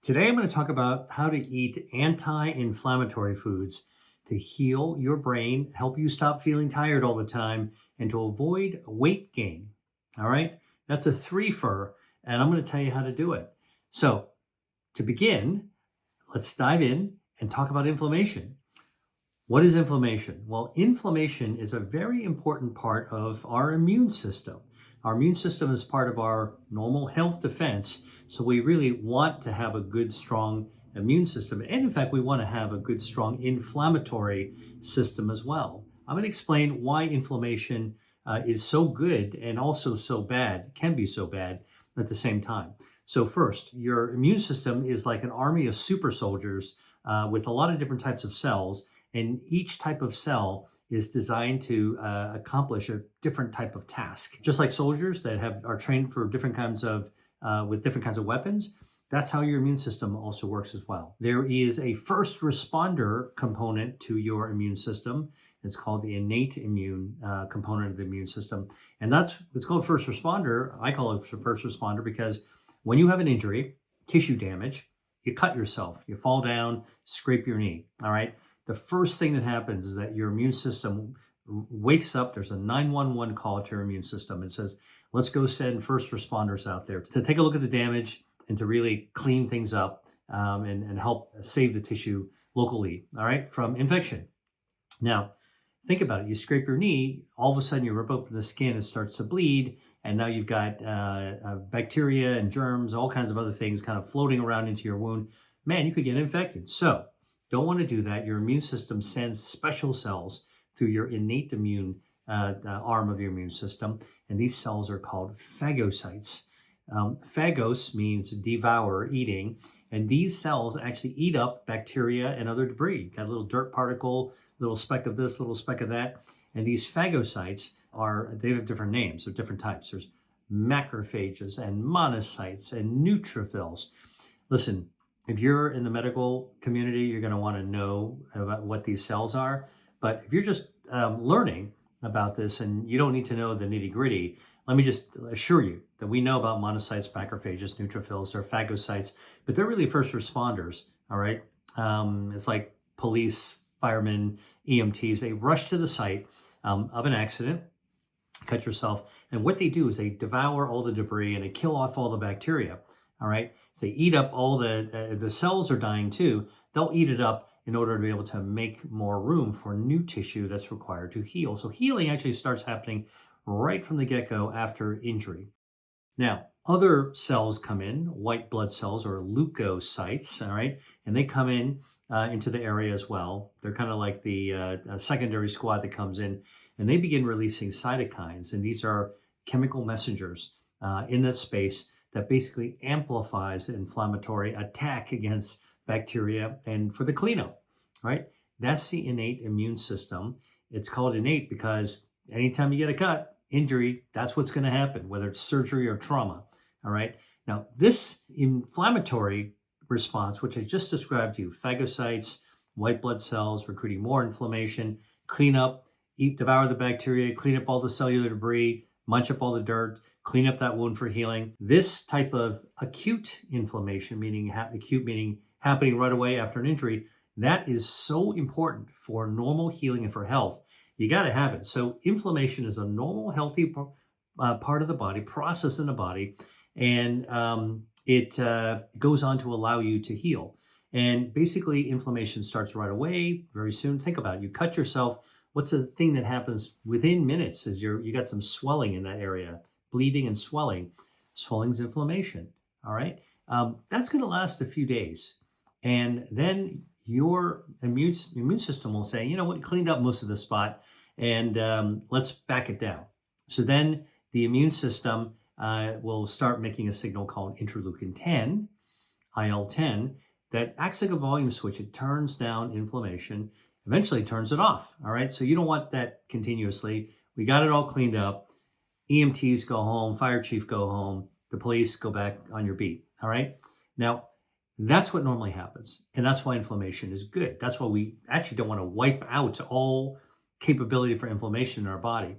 Today, I'm going to talk about how to eat anti-inflammatory foods to heal your brain, help you stop feeling tired all the time, and to avoid weight gain. All right, that's a three-fer, and I'm going to tell you how to do it. So, to begin, let's dive in and talk about inflammation. What is inflammation? Well, inflammation is a very important part of our immune system. Our immune system is part of our normal health defense. So we really want to have a good, strong immune system. And in fact, we want to have a good, strong inflammatory system as well. I'm going to explain why inflammation is so good and also so bad, can be so bad at the same time. So, first, your immune system is like an army of super soldiers with a lot of different types of cells, and each type of cell is designed to accomplish a different type of task. Just like soldiers that are trained for different kinds of with different kinds of weapons, that's how your immune system also works as well. There is a first responder component to your immune system. It's called the innate immune component of the immune system, and it's called first responder. I call it first responder because when you have an injury, tissue damage, you cut yourself, you fall down, scrape your knee. All right, the first thing that happens is that your immune system wakes up. There's a 911 call to your immune system. It says, let's go send first responders out there to take a look at the damage and to really clean things up and help save the tissue locally, all right, from infection. Now, think about it. You scrape your knee, all of a sudden you rip open the skin, it starts to bleed, and now you've got bacteria and germs, all kinds of other things kind of floating around into your wound. Man, you could get infected. So, don't want to do that. Your immune system sends special cells through your innate immune arm of your immune system, and these cells are called phagocytes. Phagos means devour, eating, and these cells actually eat up bacteria and other debris. Got a little dirt particle, little speck of this, little speck of that, and these phagocytes they have different names. They're different types. There's macrophages and monocytes and neutrophils. Listen, if you're in the medical community, you're going to want to know about what these cells are. But if you're just learning about this and you don't need to know the nitty gritty, let me just assure you that we know about monocytes, macrophages, neutrophils, they're phagocytes, but they're really first responders. All right. It's like police, firemen, EMTs. They rush to the site of an accident, cut yourself. And what they do is they devour all the debris and they kill off all the bacteria. All right. So they eat up all the cells are dying too. They'll eat it up in order to be able to make more room for new tissue that's required to heal. So healing actually starts happening right from the get-go after injury. Now, other cells come in, white blood cells or leukocytes, all right, and they come in into the area as well. They're kind of like the secondary squad that comes in, and they begin releasing cytokines, and these are chemical messengers in this space that basically amplifies the inflammatory attack against bacteria and for the cleanup, right? That's the innate immune system. It's called innate because anytime you get a cut, injury, that's what's going to happen, whether it's surgery or trauma, all right? Now, this inflammatory response, which I just described to you, phagocytes, white blood cells, recruiting more inflammation, clean up, devour the bacteria, clean up all the cellular debris, munch up all the dirt, clean up that wound for healing. This type of acute inflammation, meaning acute meaning happening right away after an injury, that is so important for normal healing and for health. You got to have it. So inflammation is a normal, healthy part of the body, process in the body, and it goes on to allow you to heal. And basically, inflammation starts right away, very soon. Think about it. You cut yourself. What's the thing that happens within minutes? Is you got some swelling in that area, bleeding and swelling. Swelling is inflammation. All right, that's going to last a few days, and then your immune system will say, you know what, cleaned up most of the spot, and let's back it down. So then the immune system will start making a signal called interleukin 10, IL-10, that acts like a volume switch. It turns down inflammation, eventually turns it off. All right, so you don't want that continuously. We got it all cleaned up. EMTs go home, fire chief go home, the police go back on your beat. All right, now that's what normally happens. And that's why inflammation is good. That's why we actually don't want to wipe out all capability for inflammation in our body.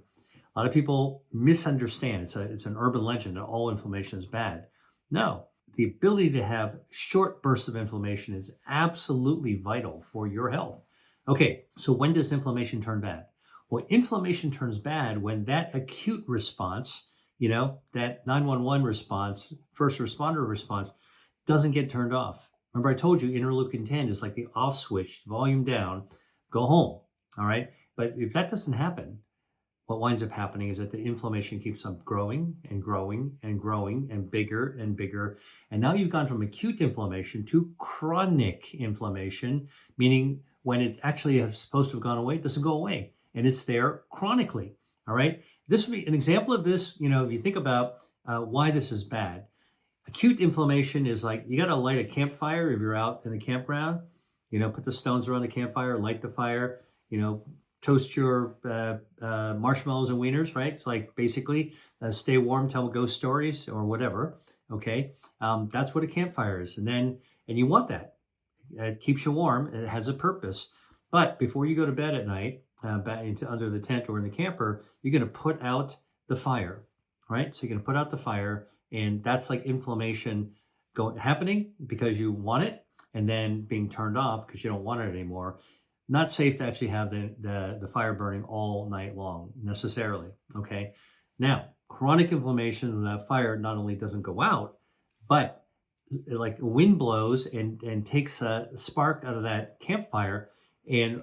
A lot of people misunderstand. It's an urban legend that all inflammation is bad. No, the ability to have short bursts of inflammation is absolutely vital for your health. Okay, so when does inflammation turn bad? Well, inflammation turns bad when that acute response, that 911 response, first responder response, doesn't get turned off. Remember, I told you interleukin 10 is like the off switch, volume down, go home. All right. But if that doesn't happen, what winds up happening is that the inflammation keeps on growing and growing and growing and bigger and bigger. And now you've gone from acute inflammation to chronic inflammation, meaning when it actually is supposed to have gone away, it doesn't go away. And it's there chronically. All right. This would be an example of this. If you think about why this is bad, acute inflammation is like you got to light a campfire if you're out in the campground. Put the stones around the campfire, light the fire, toast your marshmallows and wieners, right? It's like basically stay warm, tell ghost stories or whatever. Okay. That's what a campfire is. And you want that. It keeps you warm. It has a purpose. But before you go to bed at night, back into under the tent or in the camper, you're going to put out the fire, right? So you're going to put out the fire, and that's like inflammation happening because you want it, and then being turned off because you don't want it anymore. Not safe to actually have the fire burning all night long necessarily. Okay. Now, chronic inflammation when that fire not only doesn't go out, but like wind blows and takes a spark out of that campfire and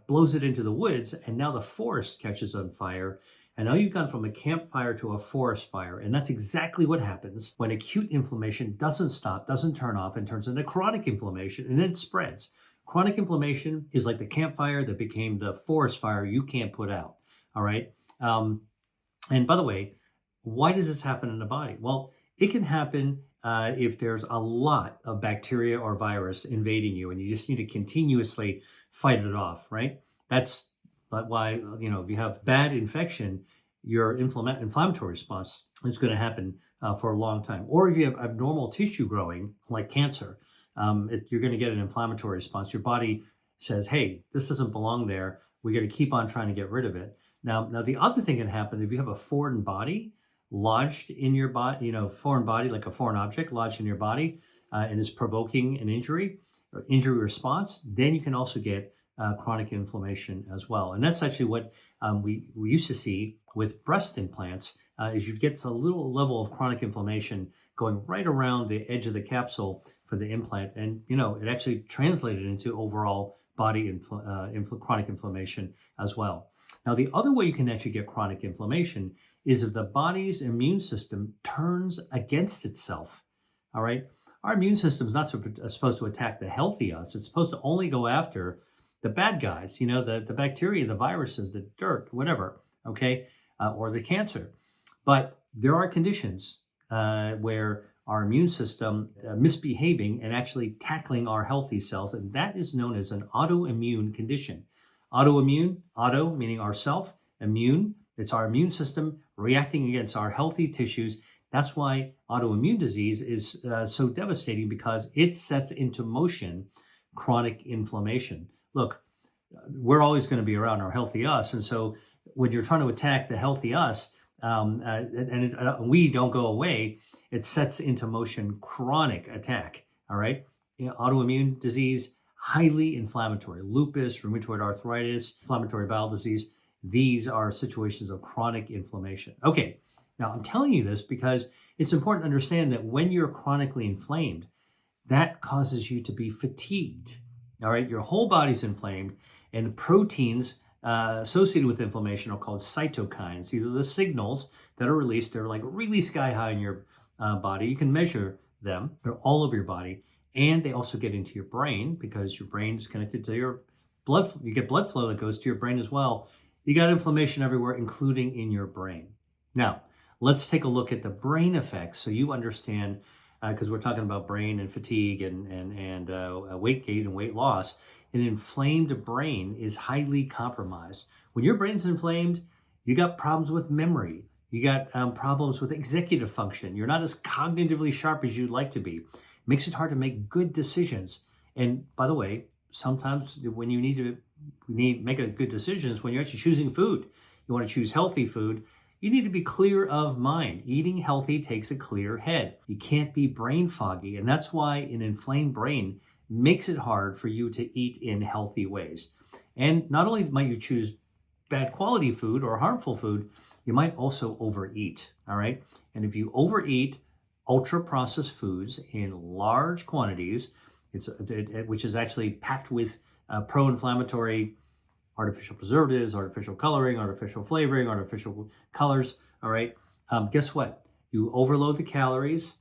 blows it into the woods, and now the forest catches on fire. And now you've gone from a campfire to a forest fire. And that's exactly what happens when acute inflammation doesn't stop, doesn't turn off, and turns into chronic inflammation, and then it spreads. Chronic inflammation is like the campfire that became the forest fire you can't put out. All right. And by the way, why does this happen in the body? Well, it can happen if there's a lot of bacteria or virus invading you, and you just need to continuously fight it off, right? That's why, if you have bad infection, your inflammatory response is going to happen for a long time. Or if you have abnormal tissue growing, like cancer, you're going to get an inflammatory response. Your body says, hey, this doesn't belong there. We got to keep on trying to get rid of it. Now, the other thing can happen if you have a foreign body lodged in your body, foreign body, like a foreign object lodged in your body and is provoking an injury or injury response, then you can also get chronic inflammation as well. And that's actually what we used to see with breast implants, is you get a little level of chronic inflammation going right around the edge of the capsule for the implant. And, it actually translated into overall body chronic inflammation as well. Now, the other way you can actually get chronic inflammation is if the body's immune system turns against itself. All right. Our immune system is not supposed to attack the healthy us. It's supposed to only go after the bad guys, the bacteria, the viruses, the dirt, whatever, okay, or the cancer. But there are conditions where our immune system misbehaving and actually tackling our healthy cells, and that is known as an autoimmune condition. Autoimmune, auto meaning ourself, immune, it's our immune system reacting against our healthy tissues. That's why autoimmune disease is so devastating, because it sets into motion chronic inflammation. Look, we're always going to be around our healthy us. And so when you're trying to attack the healthy us, we don't go away, it sets into motion chronic attack. All right. Autoimmune disease, highly inflammatory, lupus, rheumatoid arthritis, inflammatory bowel disease. These are situations of chronic inflammation. Okay. Now I'm telling you this because it's important to understand that when you're chronically inflamed, that causes you to be fatigued. All right. Your whole body's inflamed, and proteins associated with inflammation are called cytokines. These are the signals that are released. They're like really sky high in your body. You can measure them. They're all over your body. And they also get into your brain, because your brain is connected to your blood. You get blood flow that goes to your brain as well. You got inflammation everywhere, including in your brain. Now, let's take a look at the brain effects so you understand, because we're talking about brain and fatigue and weight gain and weight loss. An inflamed brain is highly compromised. When your brain's inflamed, you got problems with memory. You got problems with executive function. You're not as cognitively sharp as you'd like to be. It makes it hard to make good decisions. And by the way, sometimes when you need make a good decision is when you're actually choosing food. You want to choose healthy food. You need to be clear of mind. Eating healthy takes a clear head. You can't be brain foggy. And that's why an inflamed brain makes it hard for you to eat in healthy ways. And not only might you choose bad quality food or harmful food, you might also overeat. All right. And if you overeat ultra processed foods in large quantities, which is actually packed with pro inflammatory artificial preservatives, artificial coloring, artificial flavoring, artificial colors. All right. Guess what? You overload the calories.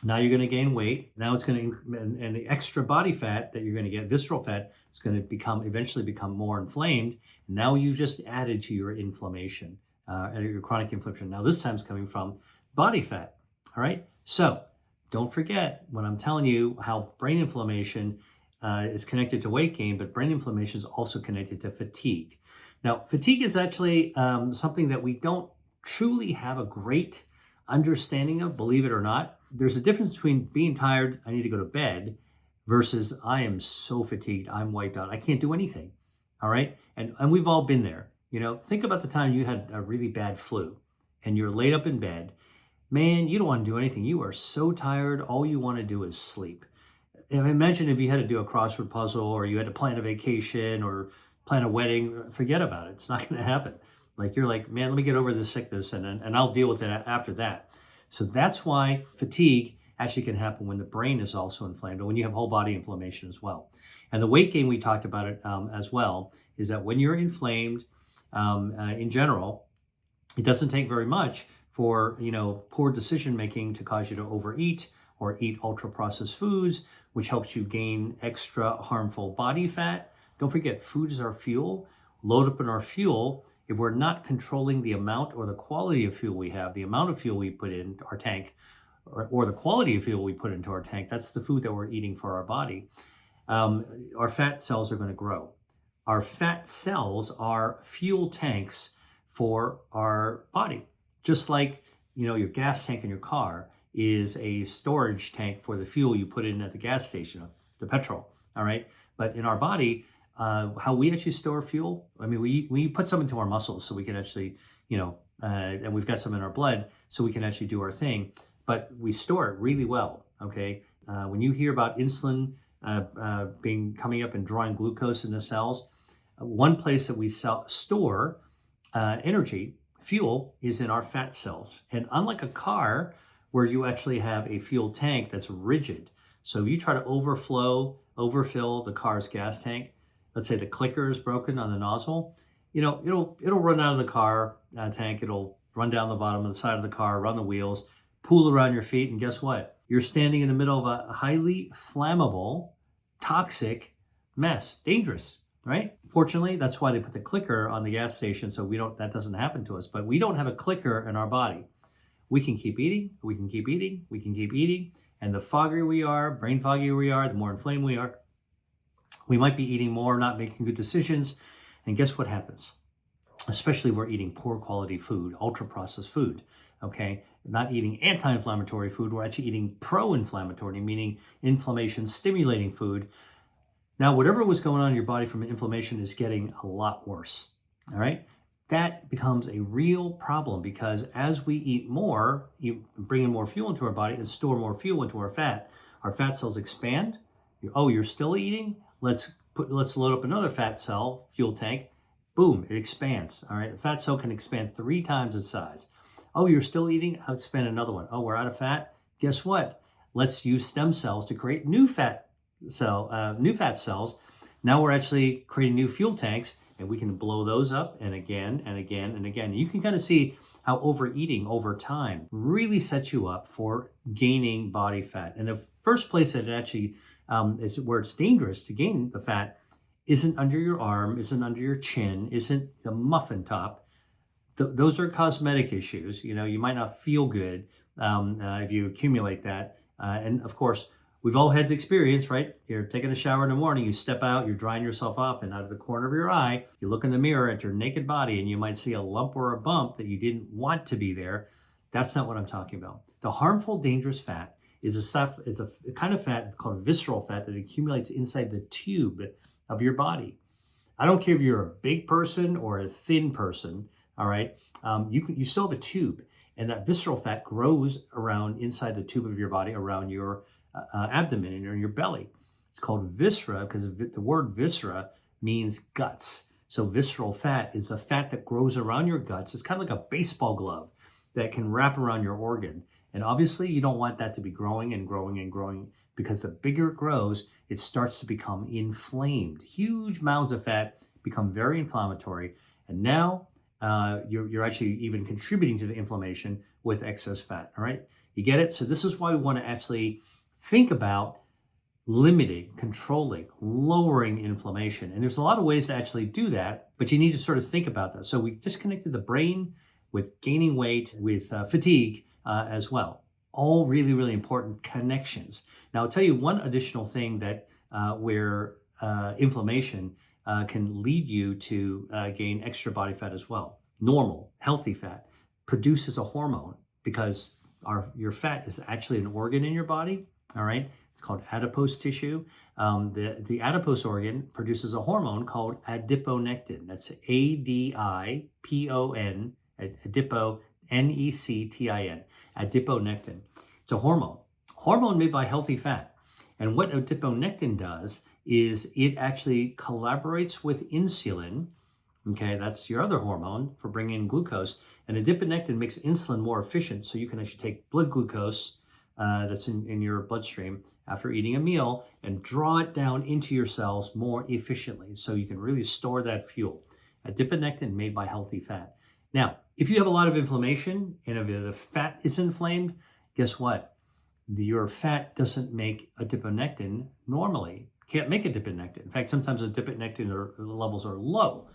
Now you're going to gain weight. Now it's going to, and the extra body fat that you're going to get, visceral fat, is going to eventually become more inflamed. Now you just added to your inflammation, your chronic inflammation. Now this time's coming from body fat. All right. So don't forget when I'm telling you how brain inflammation is connected to weight gain, but brain inflammation is also connected to fatigue. Now, fatigue is actually something that we don't truly have a great understanding of, believe it or not. There's a difference between being tired, I need to go to bed, versus I am so fatigued, I'm wiped out, I can't do anything. All right. And we've all been there. Think about the time you had a really bad flu and you're laid up in bed. Man, you don't want to do anything. You are so tired. All you want to do is sleep. And imagine if you had to do a crossword puzzle or you had to plan a vacation or plan a wedding, forget about it. It's not going to happen. Like you're like, man, let me get over this sickness and I'll deal with it after that. So that's why fatigue actually can happen when the brain is also inflamed or when you have whole body inflammation as well. And the weight gain, we talked about it as well, is that when you're inflamed in general, it doesn't take very much for poor decision making to cause you to overeat or eat ultra processed foods, which helps you gain extra harmful body fat. Don't forget, food is our fuel. Load up on our fuel. If we're not controlling the amount or the quality of fuel we have, the amount of fuel we put in our tank, or the quality of fuel we put into our tank, that's the food that we're eating for our body. Our fat cells are going to grow. Our fat cells are fuel tanks for our body. Just like, your gas tank in your car is a storage tank for the fuel you put in at the gas station, the petrol. All right. But in our body, how we actually store fuel, I mean, we put some into our muscles so we can actually, and we've got some in our blood so we can actually do our thing, but we store it really well. Okay. When you hear about insulin coming up and drawing glucose in the cells, one place that we store energy, fuel, is in our fat cells. And unlike a car where you actually have a fuel tank that's rigid, so if you try to overfill the car's gas tank, let's say the clicker is broken on the nozzle, it'll run out of the car tank, it'll run down the bottom of the side of the car, run the wheels, pool around your feet, and guess what? You're standing in the middle of a highly flammable, toxic mess, dangerous. Right? Fortunately, that's why they put the clicker on the gas station so that doesn't happen to us. But we don't have a clicker in our body. We can keep eating, we can keep eating, we can keep eating. And the foggier we are, brain foggier we are, the more inflamed we are, we might be eating more, not making good decisions. And guess what happens? Especially if we're eating poor quality food, ultra processed food. Okay? Not eating anti-inflammatory food, we're actually eating pro-inflammatory, meaning inflammation stimulating food. Now, whatever was going on in your body from inflammation is getting a lot worse. All right. That becomes a real problem because as we eat more, you bring in more fuel into our body and store more fuel into our fat cells expand. You're still eating? Let's load up another fat cell, fuel tank. Boom, it expands. All right. A fat cell can expand 3 times its size. Oh, you're still eating? I'll expand another one. Oh, we're out of fat. Guess what? Let's use stem cells to create new fat cells. Now we're actually creating new fuel tanks and we can blow those up and again and again and again. You can kind of see how overeating over time really sets you up for gaining body fat. And the first place that it actually is where it's dangerous to gain the fat isn't under your arm, isn't under your chin, isn't the muffin top. Those are cosmetic issues. You might not feel good if you accumulate that. And of course, we've all had the experience, right? You're taking a shower in the morning, you step out, you're drying yourself off, and out of the corner of your eye, you look in the mirror at your naked body and you might see a lump or a bump that you didn't want to be there. That's not what I'm talking about. The harmful, dangerous fat is a kind of fat called visceral fat that accumulates inside the tube of your body. I don't care if you're a big person or a thin person, all right, you still have a tube, and that visceral fat grows around inside the tube of your body, around your abdomen and in your belly. It's called viscera because the word viscera means guts. So visceral fat is the fat that grows around your guts. It's kind of like a baseball glove that can wrap around your organ. And obviously, you don't want that to be growing and growing and growing, because the bigger it grows, it starts to become inflamed. Huge mounds of fat become very inflammatory. And now you're actually even contributing to the inflammation with excess fat. All right. You get it? So this is why we want to actually think about limiting, controlling, lowering inflammation. And there's a lot of ways to actually do that, but you need to sort of think about that. So we just connected the brain with gaining weight, with fatigue as well. All really, really important connections. Now, I'll tell you one additional thing that where inflammation can lead you to gain extra body fat as well. Normal, healthy fat produces a hormone, because your fat is actually an organ in your body, all right? It's called adipose tissue. The adipose organ produces a hormone called adiponectin. That's ADIPON, NECTIN, adiponectin. It's a hormone made by healthy fat. And what adiponectin does is it actually collaborates with insulin. Okay, that's your other hormone for bringing in glucose. And adiponectin makes insulin more efficient, so you can actually take blood glucose that's in your bloodstream after eating a meal and draw it down into your cells more efficiently, so you can really store that fuel. Adiponectin made by healthy fat. Now, if you have a lot of inflammation and if the fat is inflamed, guess what? Your fat doesn't make adiponectin normally. Can't make adiponectin. In fact, sometimes adiponectin levels are low.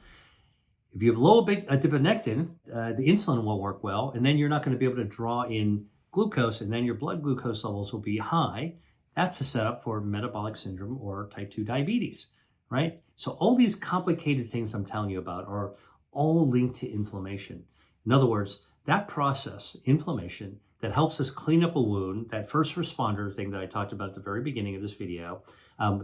If you have low adiponectin, the insulin will work well, and then you're not going to be able to draw in glucose, and then your blood glucose levels will be high. That's a setup for metabolic syndrome or type 2 diabetes, right? So all these complicated things I'm telling you about are all linked to inflammation. In other words, that process, inflammation, that helps us clean up a wound, that first responder thing that I talked about at the very beginning of this video,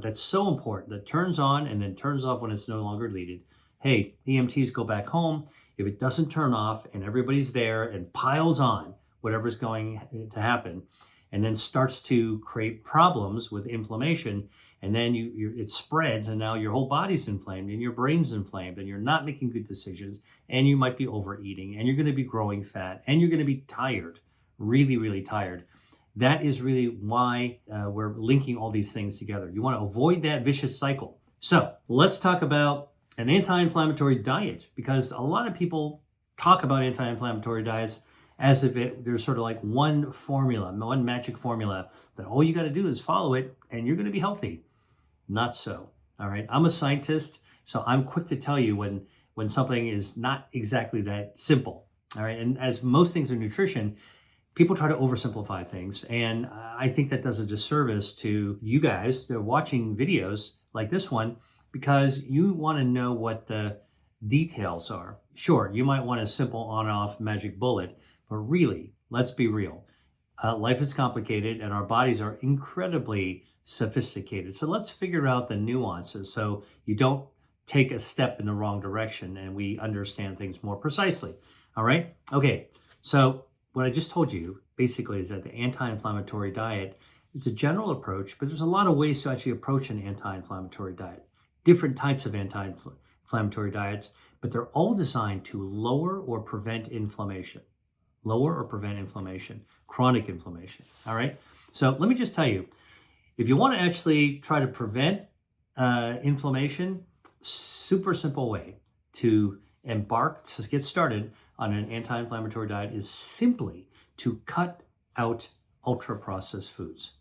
that's so important, that turns on and then turns off when it's no longer needed. Hey, EMTs, go back home. If it doesn't turn off and everybody's there and piles on whatever's going to happen, and then starts to create problems with inflammation, and then it spreads, and now your whole body's inflamed and your brain's inflamed, and you're not making good decisions, and you might be overeating, and you're going to be growing fat, and you're going to be tired, really, really tired. That is really why we're linking all these things together. You want to avoid that vicious cycle. So let's talk about an anti-inflammatory diet, because a lot of people talk about anti-inflammatory diets as if there's sort of like one formula, one magic formula that all you got to do is follow it and you're going to be healthy. Not so. All right. I'm a scientist, so I'm quick to tell you when something is not exactly that simple. All right. And as most things in nutrition, people try to oversimplify things. And I think that does a disservice to you guys that are watching videos like this one, because you want to know what the details are. Sure, you might want a simple on-off magic bullet, but really, let's be real. Life is complicated and our bodies are incredibly sophisticated. So let's figure out the nuances so you don't take a step in the wrong direction and we understand things more precisely. All right? Okay, so what I just told you basically is that the anti-inflammatory diet is a general approach, but there's a lot of ways to actually approach an anti-inflammatory diet. Different types of anti-inflammatory diets, but they're all designed to lower or prevent inflammation. Lower or prevent inflammation, chronic inflammation, all right? So let me just tell you, if you want to actually try to prevent inflammation, super simple way to get started on an anti-inflammatory diet is simply to cut out ultra-processed foods.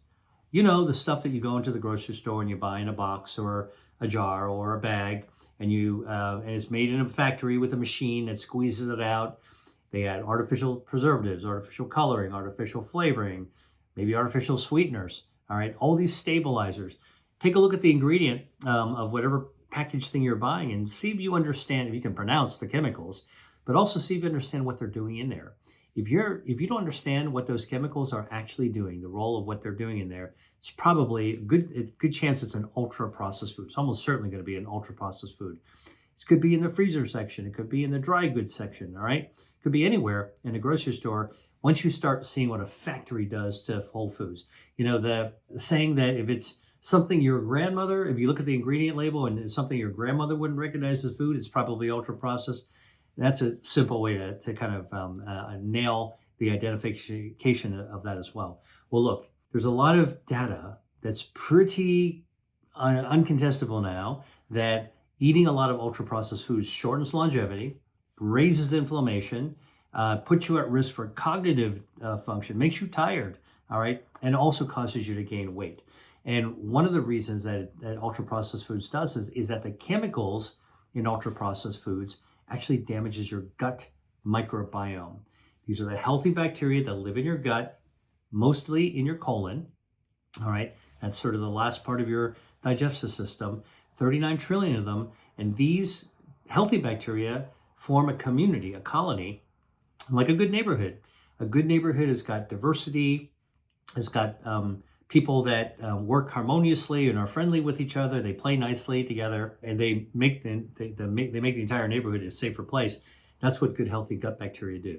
You know, the stuff that you go into the grocery store and you buy in a box or a jar or a bag, and it's made in a factory with a machine that squeezes it out. They add artificial preservatives, artificial coloring, artificial flavoring, maybe artificial sweeteners, all right? All these stabilizers. Take a look at the ingredient of whatever packaged thing you're buying and see if you understand, if you can pronounce the chemicals, but also see if you understand what they're doing in there. If you don't understand what those chemicals are actually doing, the role of what they're doing in there, it's probably a good chance it's an ultra-processed food. It's almost certainly going to be an ultra-processed food. It could be in the freezer section. It could be in the dry goods section. All right. It could be anywhere in a grocery store. Once you start seeing what a factory does to whole foods, the saying that if it's something your grandmother, if you look at the ingredient label and it's something your grandmother wouldn't recognize as food, it's probably ultra processed. That's a simple way to kind of nail the identification of that as well. Well, look, there's a lot of data that's pretty uncontestable now that eating a lot of ultra processed foods shortens longevity, raises inflammation, puts you at risk for cognitive function, makes you tired, all right, and also causes you to gain weight. And one of the reasons that ultra processed foods does is that the chemicals in ultra processed foods actually damages your gut microbiome. These are the healthy bacteria that live in your gut, mostly in your colon. All right, that's sort of the last part of your digestive system, 39 trillion of them. And these healthy bacteria form a community, a colony, like a good neighborhood. A good neighborhood has got diversity, has got people that work harmoniously and are friendly with each other. They play nicely together, and they make the entire neighborhood a safer place. That's what good, healthy gut bacteria do.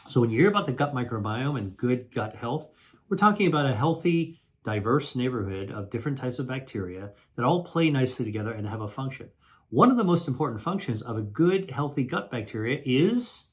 So when you hear about the gut microbiome and good gut health, we're talking about a healthy, diverse neighborhood of different types of bacteria that all play nicely together and have a function. One of the most important functions of a good, healthy gut bacteria is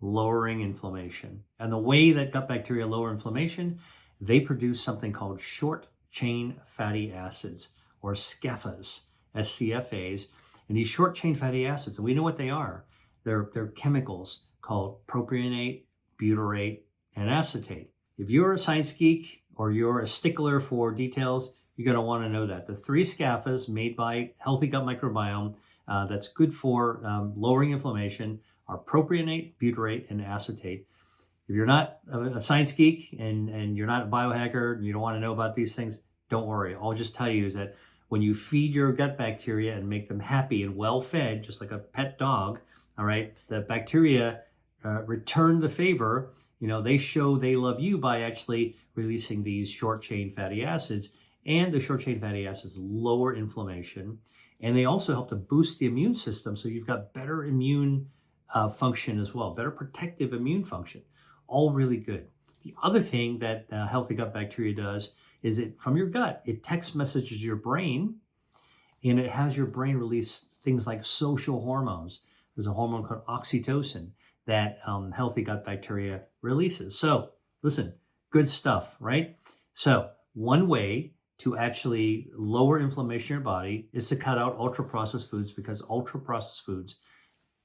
lowering inflammation. And the way that gut bacteria lower inflammation, they produce something called short chain fatty acids, or SCFAs, SCFAs. And these short chain fatty acids, and we know what they are. They're chemicals called propionate, butyrate, and acetate. If you're a science geek or you're a stickler for details, you're going to want to know that. The three SCFAs made by healthy gut microbiome that's good for lowering inflammation are propionate, butyrate, and acetate. If you're not a science geek and you're not a biohacker and you don't want to know about these things, don't worry. I'll just tell you is that when you feed your gut bacteria and make them happy and well fed, just like a pet dog, all right, the bacteria return the favor. They show they love you by actually releasing these short chain fatty acids. And the short chain fatty acids lower inflammation. And they also help to boost the immune system. So you've got better immune function as well, better protective immune function. All really good. The other thing that healthy gut bacteria does is from your gut, it text messages your brain, and it has your brain release things like social hormones. There's a hormone called oxytocin that healthy gut bacteria releases. So listen, good stuff, right? So one way to actually lower inflammation in your body is to cut out ultra-processed foods, because ultra-processed foods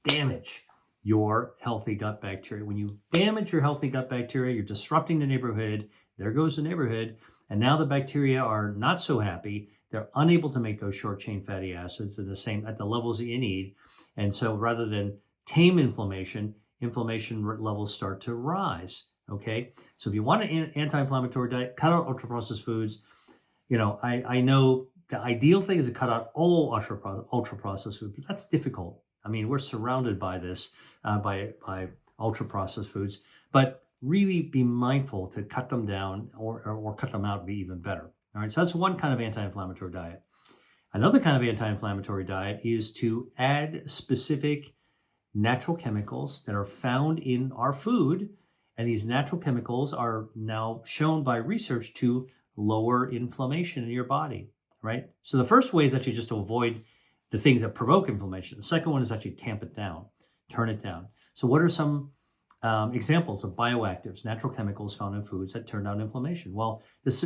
damage your healthy gut bacteria. When you damage your healthy gut bacteria, you're disrupting the neighborhood. There goes the neighborhood. And now the bacteria are not so happy. They're unable to make those short chain fatty acids at the levels that you need. And so rather than tame inflammation levels start to rise. Okay. So if you want an anti-inflammatory diet, cut out ultra-processed foods. I know the ideal thing is to cut out all ultra-processed food, but that's difficult. I mean, we're surrounded by this, by ultra-processed foods, but really be mindful to cut them down or cut them out would be even better. All right, so that's one kind of anti-inflammatory diet. Another kind of anti-inflammatory diet is to add specific natural chemicals that are found in our food, and these natural chemicals are now shown by research to lower inflammation in your body, right? So the first way is actually just to avoid the things that provoke inflammation. The second one is actually tamp it down, turn it down. So what are some examples of bioactives, natural chemicals found in foods that turn down inflammation? Well,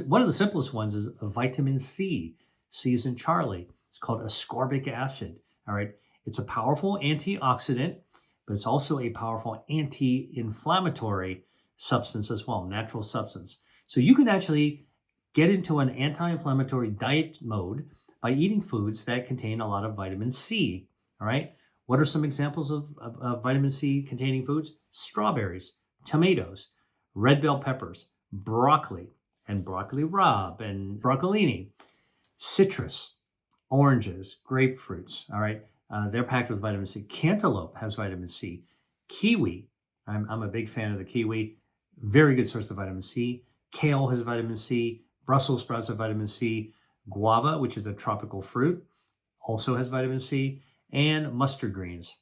one of the simplest ones is vitamin C. C is in Charlie. It's called ascorbic acid. All right. It's a powerful antioxidant, but it's also a powerful anti-inflammatory substance as well, natural substance. So you can actually get into an anti-inflammatory diet mode by eating foods that contain a lot of vitamin C. All right. What are some examples of vitamin C containing foods? Strawberries, tomatoes, red bell peppers, broccoli, and broccoli rabe, and broccolini, citrus, oranges, grapefruits. All right. They're packed with vitamin C. Cantaloupe has vitamin C. Kiwi. I'm a big fan of the kiwi. Very good source of vitamin C. Kale has vitamin C. Brussels sprouts have vitamin C. Guava, which is a tropical fruit, also has vitamin C. and mustard greens.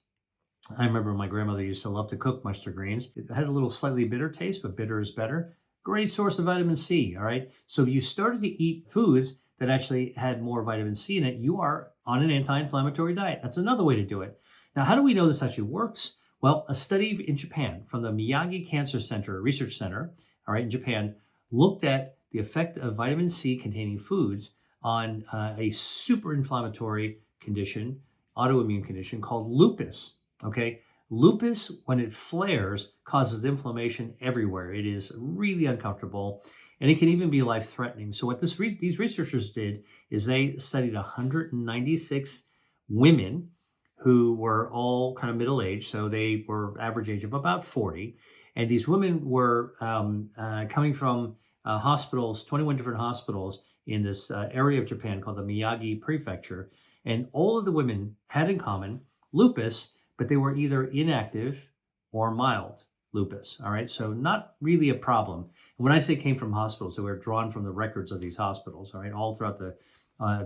I remember my grandmother used to love to cook mustard greens. It had a little slightly bitter taste, but bitter is better. Great source of vitamin C. All right. So if you started to eat foods that actually had more vitamin C in it, you are on an anti-inflammatory diet. That's another way to do it. Now, how do we know this actually works? Well, a study in Japan from the Miyagi Cancer Center, Research Center, all right, in Japan, looked at the effect of vitamin C containing foods on a super inflammatory condition, autoimmune condition called lupus. Okay. Lupus, when it flares, causes inflammation everywhere. It is really uncomfortable and it can even be life threatening. So, what these researchers did is they studied 196 women who were all kind of middle aged. So, they were average age of about 40. And these women were coming from hospitals, 21 different hospitals in this area of Japan called the Miyagi Prefecture. And all of the women had in common lupus, but they were either inactive or mild lupus. All right. So not really a problem. And when I say came from hospitals, they were drawn from the records of these hospitals, all right, all throughout the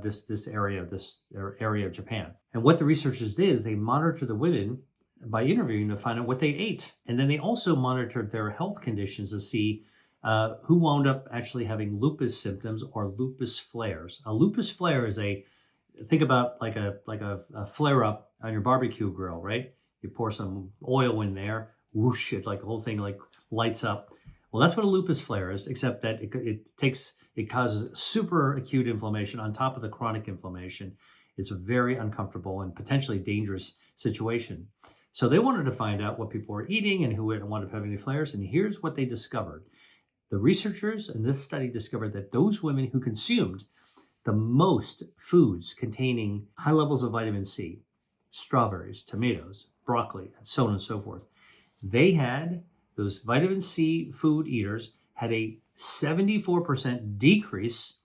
this area of Japan. And what the researchers did is they monitored the women by interviewing to find out what they ate. And then they also monitored their health conditions to see who wound up actually having lupus symptoms or lupus flares. A lupus flare is think about like a flare up on your barbecue grill, right? You pour some oil in there, whoosh, it like the whole thing like lights up. Well, that's what a lupus flare is, except that it causes super acute inflammation on top of the chronic inflammation. It's a very uncomfortable and potentially dangerous situation. So they wanted to find out what people were eating and who wanted to have any flares. And here's what they discovered. The researchers in this study discovered that those women who consumed the most foods containing high levels of vitamin C, strawberries, tomatoes, broccoli, and so on and so forth, those vitamin C food eaters had a 74% decrease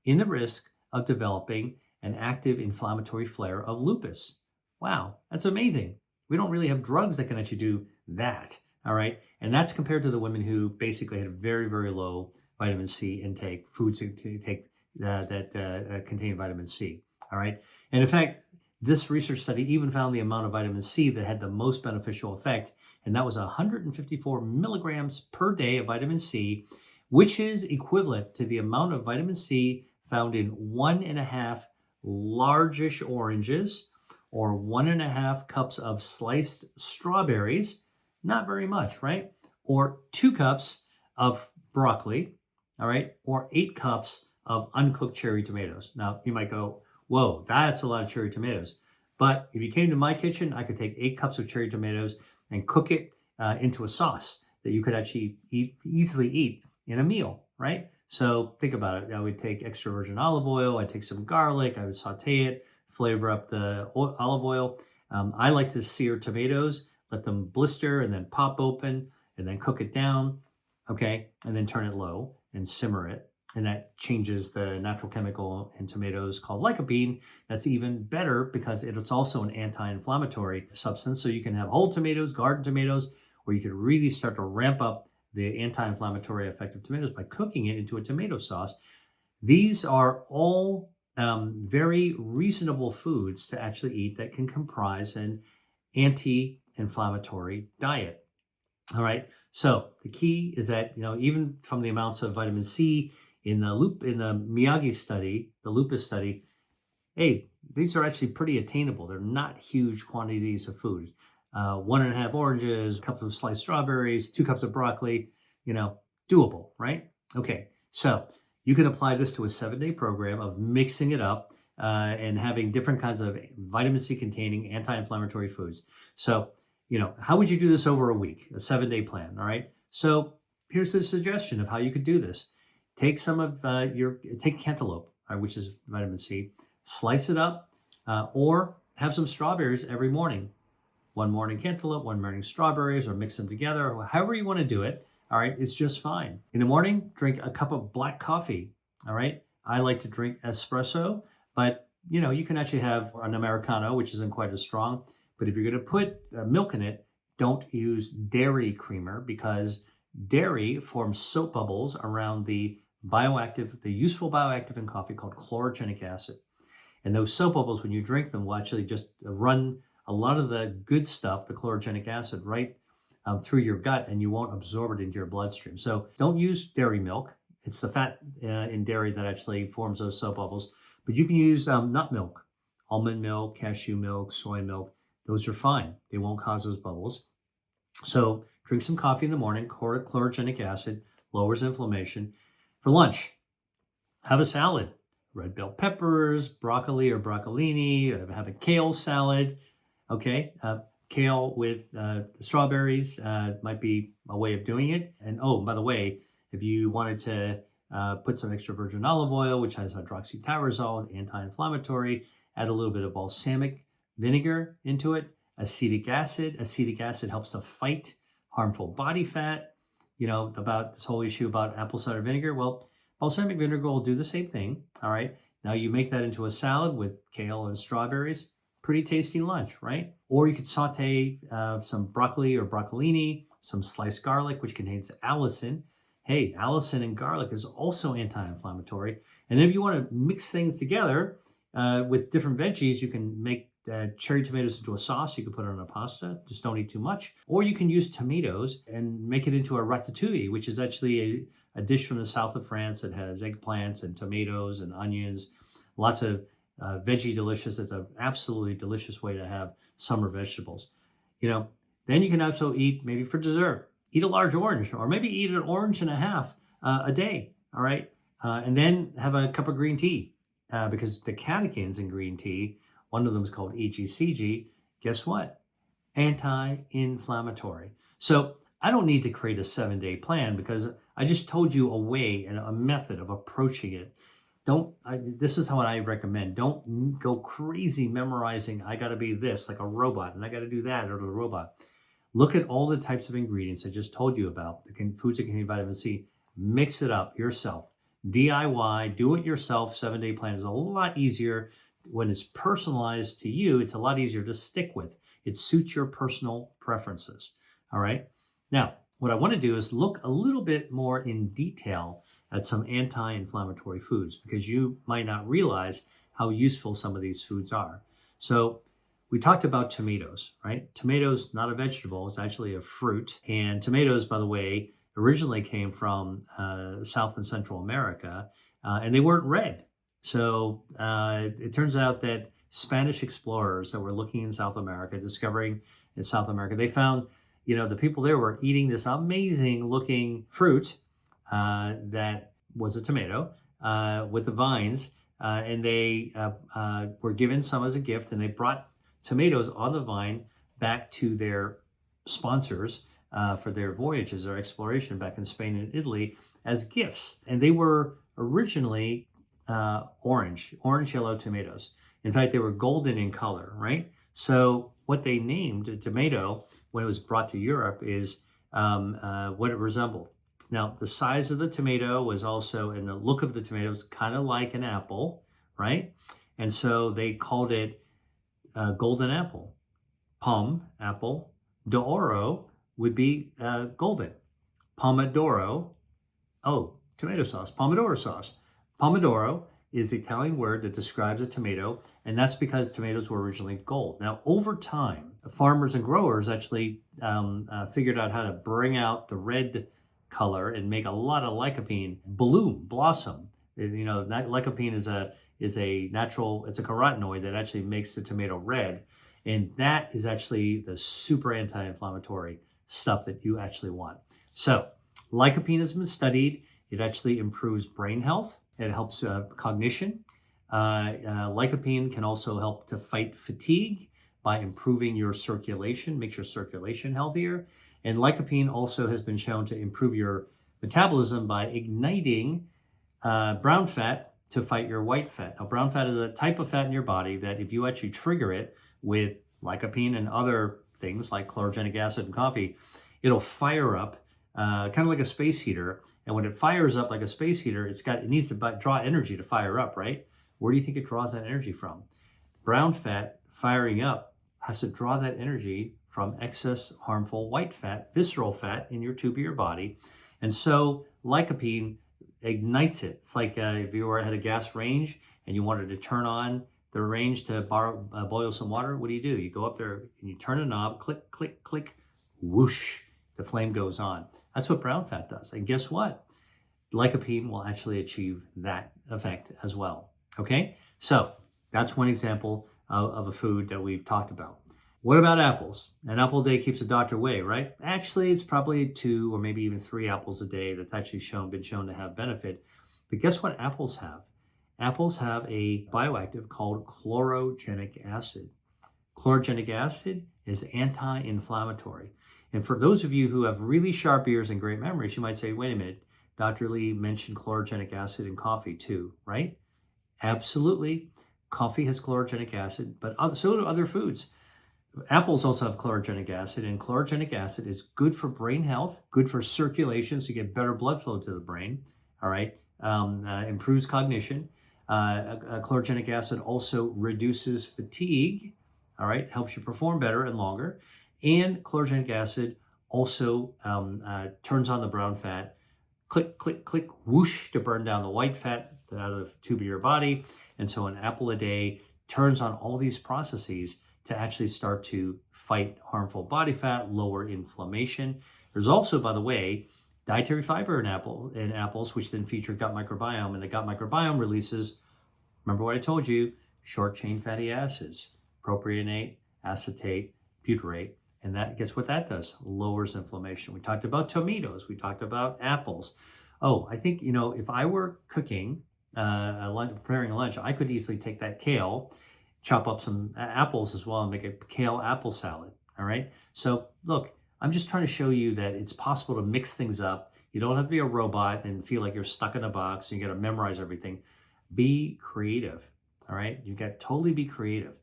in the risk of developing an active inflammatory flare of lupus. Wow, that's amazing. We don't really have drugs that can actually do that, all right? And that's compared to the women who basically had very, very low vitamin C intake, foods intake that contain vitamin C, all right? And in fact, this research study even found the amount of vitamin C that had the most beneficial effect, and that was 154 milligrams per day of vitamin C, which is equivalent to the amount of vitamin C found in 1.5 largish oranges or 1.5 cups of sliced strawberries, not very much, right? Or 2 cups of broccoli, all right? Or 8 cups of uncooked cherry tomatoes. Now, you might go, whoa, that's a lot of cherry tomatoes. But if you came to my kitchen, I could take 8 cups of cherry tomatoes and cook it into a sauce that you could actually easily eat in a meal, right? So think about it. I would take extra virgin olive oil. I'd take some garlic. I would saute it, flavor up the olive oil. I like to sear tomatoes, let them blister and then pop open and then cook it down, okay? And then turn it low and simmer it. And that changes the natural chemical in tomatoes called lycopene. That's even better because it's also an anti-inflammatory substance. So you can have whole tomatoes, garden tomatoes, or you can really start to ramp up the anti-inflammatory effect of tomatoes by cooking it into a tomato sauce. These are all very reasonable foods to actually eat that can comprise an anti-inflammatory diet. All right. So the key is that, even from the amounts of vitamin C in the Miyagi study, the lupus study, hey, these are actually pretty attainable. They're not huge quantities of food. 1.5 oranges, a couple of sliced strawberries, 2 cups of broccoli, doable, right? Okay, so you can apply this to a 7-day program of mixing it up and having different kinds of vitamin C containing anti-inflammatory foods. So, how would you do this over a week? A 7-day plan, all right? So here's a suggestion of how you could do this. Take some of take cantaloupe, which is vitamin C, slice it up, or have some strawberries every morning. One morning cantaloupe, one morning strawberries, or mix them together, however you want to do it. All right, it's just fine. In the morning, drink a cup of black coffee. All right, I like to drink espresso, but you can actually have an Americano, which isn't quite as strong. But if you're going to put milk in it, don't use dairy creamer because dairy forms soap bubbles around the useful bioactive in coffee called chlorogenic acid. And those soap bubbles, when you drink them, will actually just run a lot of the good stuff, the chlorogenic acid, right through your gut, and you won't absorb it into your bloodstream. So don't use dairy milk. It's the fat in dairy that actually forms those soap bubbles. But you can use nut milk, almond milk, cashew milk, soy milk. Those are fine. They won't cause those bubbles. So drink some coffee in the morning. Chlorogenic acid lowers inflammation. For lunch, have a salad. Red bell peppers, broccoli or broccolini. Have a kale salad. Okay, kale with strawberries might be a way of doing it. And oh, by the way, if you wanted to put some extra virgin olive oil, which has hydroxytyrosol, anti-inflammatory, add a little bit of balsamic vinegar into it. Acetic acid. Acetic acid helps to fight harmful body fat. You know, about this whole issue about apple cider vinegar. Well, balsamic vinegar will do the same thing. All right. Now you make that into a salad with kale and strawberries. Pretty tasty lunch, right? Or you could saute some broccoli or broccolini, some sliced garlic, which contains allicin. Hey, allicin and garlic is also anti-inflammatory. And if you want to mix things together with different veggies, you can make cherry tomatoes into a sauce. You can put it on a pasta. Just don't eat too much. Or you can use tomatoes and make it into a ratatouille, which is actually a dish from the south of France that has eggplants and tomatoes and onions, lots of veggie delicious. It's an absolutely delicious way to have summer vegetables. You know, then you can also eat, maybe for dessert, eat a large orange, or maybe eat an orange and a half a day. All right. And then have a cup of green tea because the catechins in green tea, one of them is called EGCG. Guess what? Anti-inflammatory. So I don't need to create a 7-day plan because I just told you a way and a method of approaching it. This is how I recommend. Don't go crazy memorizing, I got to be this, like a robot, and I got to do that, or the robot. Look at all the types of ingredients I just told you about, the foods that contain vitamin C. Mix it up yourself. DIY, do it yourself. 7-day plan is a lot easier. When it's personalized to you, it's a lot easier to stick with. It suits your personal preferences. All right. Now, what I want to do is look a little bit more in detail at some anti-inflammatory foods because you might not realize how useful some of these foods are. So we talked about tomatoes, right? Tomatoes, not a vegetable, it's actually a fruit. And tomatoes, by the way, originally came from South and Central America, and they weren't red. So it turns out that Spanish explorers that were looking in South America, discovering in South America, they found, the people there were eating this amazing looking fruit that was a tomato with the vines, and they were given some as a gift, and they brought tomatoes on the vine back to their sponsors for their voyages or exploration back in Spain and Italy as gifts. And they were originally orange yellow tomatoes. In fact, they were golden in color, right? So what they named a tomato when it was brought to Europe is what it resembled. Now, the size of the tomato was also, and the look of the tomato was kind of like an apple, right? And so they called it golden apple. Pom, apple. D'oro would be golden. Pomodoro, tomato sauce, pomodoro sauce. Pomodoro is the Italian word that describes a tomato, and that's because tomatoes were originally gold. Now, over time, farmers and growers actually figured out how to bring out the red color and make a lot of lycopene blossom. Lycopene is a natural, it's a carotenoid that actually makes the tomato red, and that is actually the super anti-inflammatory stuff that you actually want. So, lycopene has been studied. It actually improves brain health. It helps cognition. Lycopene can also help to fight fatigue by improving your circulation, makes your circulation healthier. And lycopene also has been shown to improve your metabolism by igniting brown fat to fight your white fat. Now, brown fat is a type of fat in your body that if you actually trigger it with lycopene and other things like chlorogenic acid and coffee, it'll fire up kind of like a space heater. And when it fires up like a space heater, it needs to draw energy to fire up, right? Where do you think it draws that energy from? Brown fat firing up has to draw that energy from excess harmful white fat, visceral fat in your tube of your body. And so lycopene ignites it. It's like if you had a gas range and you wanted to turn on the range to boil some water, what do? You go up there and you turn a knob, click, click, click, whoosh, the flame goes on. That's what brown fat does. And guess what? Lycopene will actually achieve that effect as well. Okay, so that's one example of a food that we've talked about. What about apples? An apple a day keeps the doctor away, right? Actually, it's probably 2 or maybe even 3 apples a day that's actually been shown to have benefit. But guess what apples have? Apples have a bioactive called chlorogenic acid. Chlorogenic acid is anti-inflammatory. And for those of you who have really sharp ears and great memories, you might say, wait a minute, Dr. Lee mentioned chlorogenic acid in coffee too, right? Absolutely. Coffee has chlorogenic acid, but so do other foods. Apples also have chlorogenic acid, and chlorogenic acid is good for brain health, good for circulation, so you get better blood flow to the brain, all right? Improves cognition. Chlorogenic acid also reduces fatigue, all right? Helps you perform better and longer. And chlorogenic acid also turns on the brown fat, click, click, click, whoosh, to burn down the white fat out of the tube of your body. And so an apple a day turns on all these processes to actually start to fight harmful body fat, lower inflammation. There's also, by the way, dietary fiber in apples, which then feature gut microbiome. And the gut microbiome releases, remember what I told you, short chain fatty acids, propionate, acetate, butyrate. And that, guess what that does? Lowers inflammation. We talked about tomatoes. We talked about apples. Oh, I think, if I were cooking, preparing a lunch, I could easily take that kale, chop up some apples as well, and make a kale apple salad. All right. So look, I'm just trying to show you that it's possible to mix things up. You don't have to be a robot and feel like you're stuck in a box and you got to memorize everything. Be creative. All right. You got to totally be creative.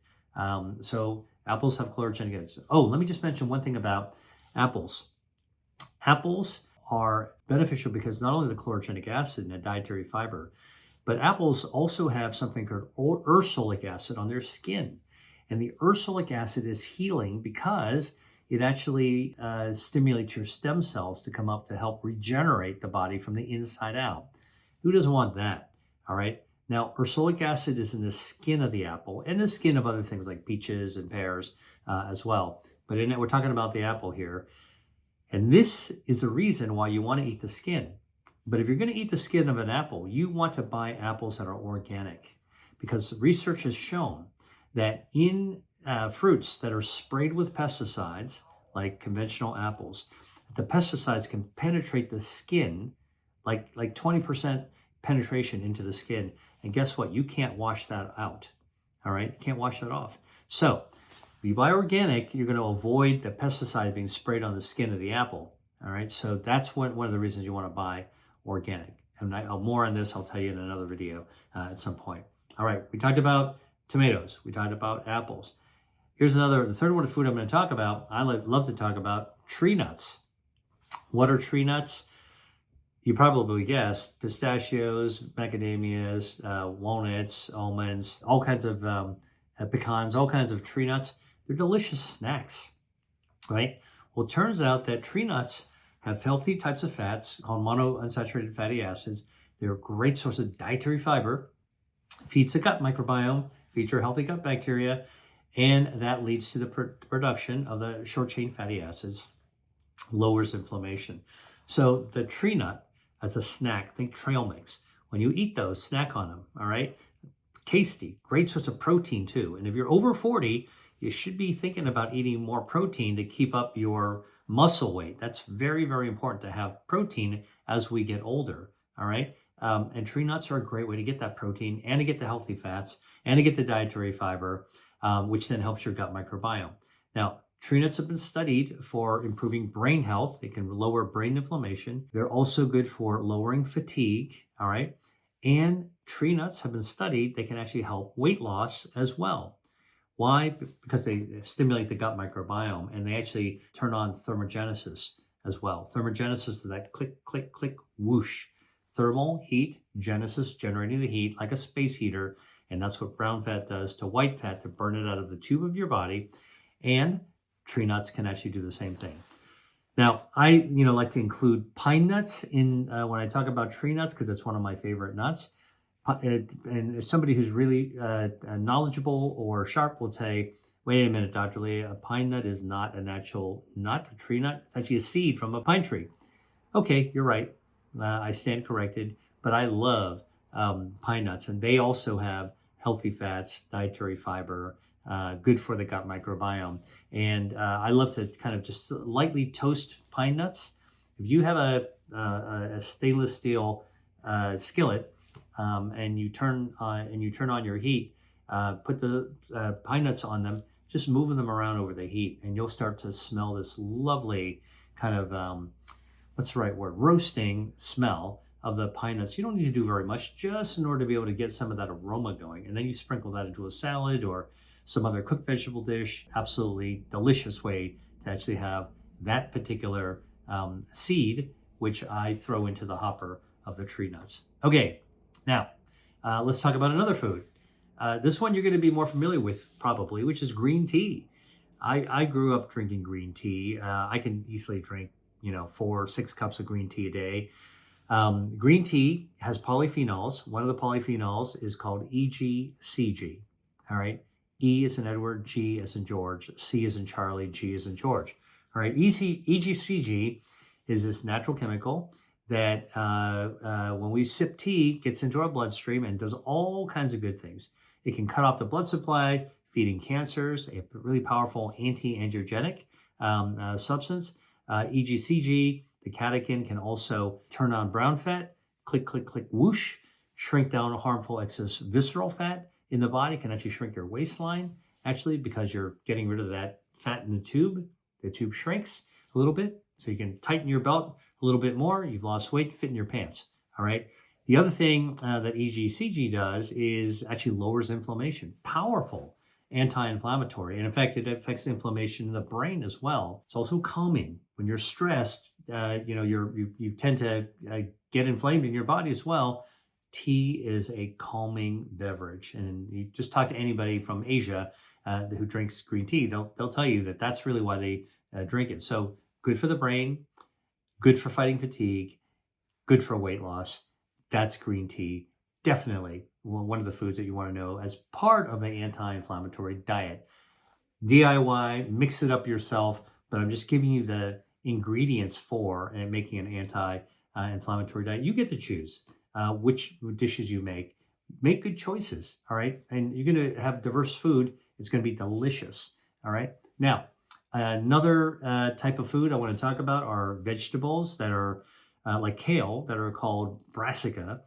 So apples have chlorogenic acid. Oh, let me just mention one thing about apples. Apples are beneficial because not only the chlorogenic acid and the dietary fiber, but apples also have something called ursolic acid on their skin. And the ursolic acid is healing because it actually stimulates your stem cells to come up to help regenerate the body from the inside out. Who doesn't want that? All right. Now, ursolic acid is in the skin of the apple and the skin of other things like peaches and pears as well. But we're talking about the apple here. And this is the reason why you want to eat the skin. But if you're going to eat the skin of an apple, you want to buy apples that are organic, because research has shown that in fruits that are sprayed with pesticides, like conventional apples, the pesticides can penetrate the skin, like 20% penetration into the skin. And guess what? You can't wash that out. All right? You can't wash that off. So if you buy organic, you're going to avoid the pesticide being sprayed on the skin of the apple. All right? So that's one of the reasons you want to buy organic. And more on this, I'll tell you in another video at some point. All right. We talked about tomatoes. We talked about apples. Here's the third one of food I'm going to talk about. I love to talk about tree nuts. What are tree nuts? You probably guessed: pistachios, macadamias, walnuts, almonds, all kinds of pecans, all kinds of tree nuts. They're delicious snacks, right? Well, it turns out that tree nuts have healthy types of fats called monounsaturated fatty acids. They're a great source of dietary fiber, feeds the gut microbiome, feature healthy gut bacteria, and that leads to the production of the short chain fatty acids, lowers inflammation. So the tree nut as a snack, think trail mix. When you eat those, snack on them, all right? Tasty, great source of protein too. And if you're over 40, you should be thinking about eating more protein to keep up your muscle weight. That's very, very important to have protein as we get older, all right? And tree nuts are a great way to get that protein and to get the healthy fats and to get the dietary fiber, which then helps your gut microbiome. Now, tree nuts have been studied for improving brain health. They can lower brain inflammation. They're also good for lowering fatigue, all right? And tree nuts have been studied. They can actually help weight loss as well. Why? Because they stimulate the gut microbiome and they actually turn on thermogenesis as well. Thermogenesis is that click, click, click, whoosh. Thermal heat, genesis, generating the heat like a space heater. And that's what brown fat does to white fat, to burn it out of the tube of your body. And tree nuts can actually do the same thing. Now, I like to include pine nuts in when I talk about tree nuts because it's one of my favorite nuts. And somebody who's really knowledgeable or sharp will say, wait a minute, Dr. Lee, a pine nut is not a natural nut, a tree nut. It's actually a seed from a pine tree. Okay, you're right. I stand corrected, but I love pine nuts, and they also have healthy fats, dietary fiber, good for the gut microbiome. And I love to kind of just lightly toast pine nuts. If you have a stainless steel skillet, and you turn on your heat, put the pine nuts on them, just moving them around over the heat, and you'll start to smell this lovely kind of what's the right word? Roasting smell of the pine nuts. You don't need to do very much, just in order to be able to get some of that aroma going. And then you sprinkle that into a salad or some other cooked vegetable dish. Absolutely delicious way to actually have that particular seed, which I throw into the hopper of the tree nuts. Okay, now let's talk about another food. This one you're going to be more familiar with probably, which is green tea. I grew up drinking green tea. I can easily drink 4 or 6 cups of green tea a day. Green tea has polyphenols. One of the polyphenols is called EGCG. All right. E is in Edward, G is in George, C is in Charlie, G is in George. All right. EGCG is this natural chemical that when we sip tea gets into our bloodstream and does all kinds of good things. It can cut off the blood supply, feeding cancers, a really powerful anti-angiogenic substance. EGCG, the catechin, can also turn on brown fat, click, click, click, whoosh, shrink down harmful excess visceral fat in the body, can actually shrink your waistline, actually, because you're getting rid of that fat in the tube. The tube shrinks a little bit, so you can tighten your belt a little bit more. You've lost weight, fit in your pants, all right? The other thing that EGCG does is actually lowers inflammation. Powerful anti-inflammatory. And in fact, it affects inflammation in the brain as well. It's also calming. When you're stressed, you tend to get inflamed in your body as well. Tea is a calming beverage. And you just talk to anybody from Asia who drinks green tea, they'll tell you that that's really why they drink it. So good for the brain, good for fighting fatigue, good for weight loss. That's green tea. Definitely one of the foods that you want to know as part of the anti-inflammatory diet. DIY, mix it up yourself, but I'm just giving you the ingredients for and making an anti-inflammatory diet. You get to choose which dishes you make. Make good choices, all right? And you're going to have diverse food. It's going to be delicious, all right? Now, another type of food I want to talk about are vegetables that are like kale that are called brassica.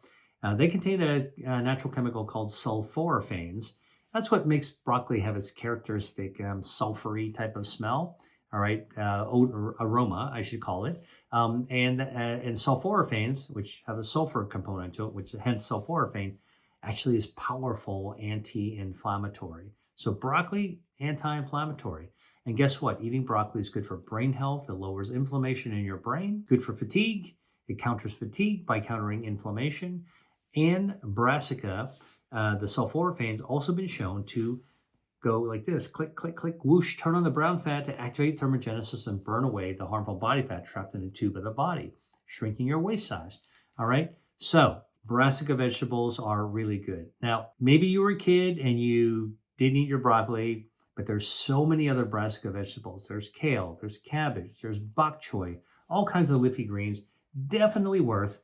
They contain a natural chemical called sulforaphanes. That's what makes broccoli have its characteristic sulfury type of smell, all right, aroma, I should call it. And sulforaphanes, which have a sulfur component to it, which hence sulforaphane, actually is powerful anti-inflammatory. So broccoli, anti-inflammatory. And guess what? Eating broccoli is good for brain health. It lowers inflammation in your brain. Good for fatigue. It counters fatigue by countering inflammation. And brassica, the sulforaphanes, also been shown to go like this, click, click, click, whoosh, turn on the brown fat to activate thermogenesis and burn away the harmful body fat trapped in the tube of the body, shrinking your waist size. All right, so brassica vegetables are really good. Now, maybe you were a kid and you didn't eat your broccoli, but there's so many other brassica vegetables. There's kale, there's cabbage, there's bok choy, all kinds of leafy greens. Definitely worth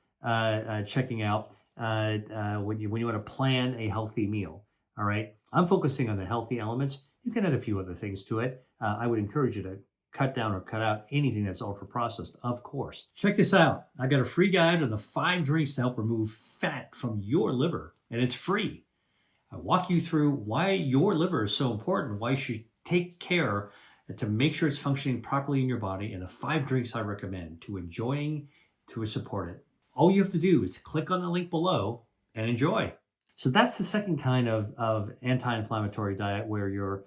checking out when you want to plan a healthy meal. All right, I'm focusing on the healthy elements. You can add a few other things to it. I would encourage you to cut down or cut out anything that's ultra processed, of course. Check this out. I got a free guide on the 5 drinks to help remove fat from your liver, and it's free. I walk you through why your liver is so important, why you should take care to make sure it's functioning properly in your body, and the 5 drinks I recommend to enjoying, to support it. All you have to do is click on the link below and enjoy. So that's the second kind of anti-inflammatory diet where you're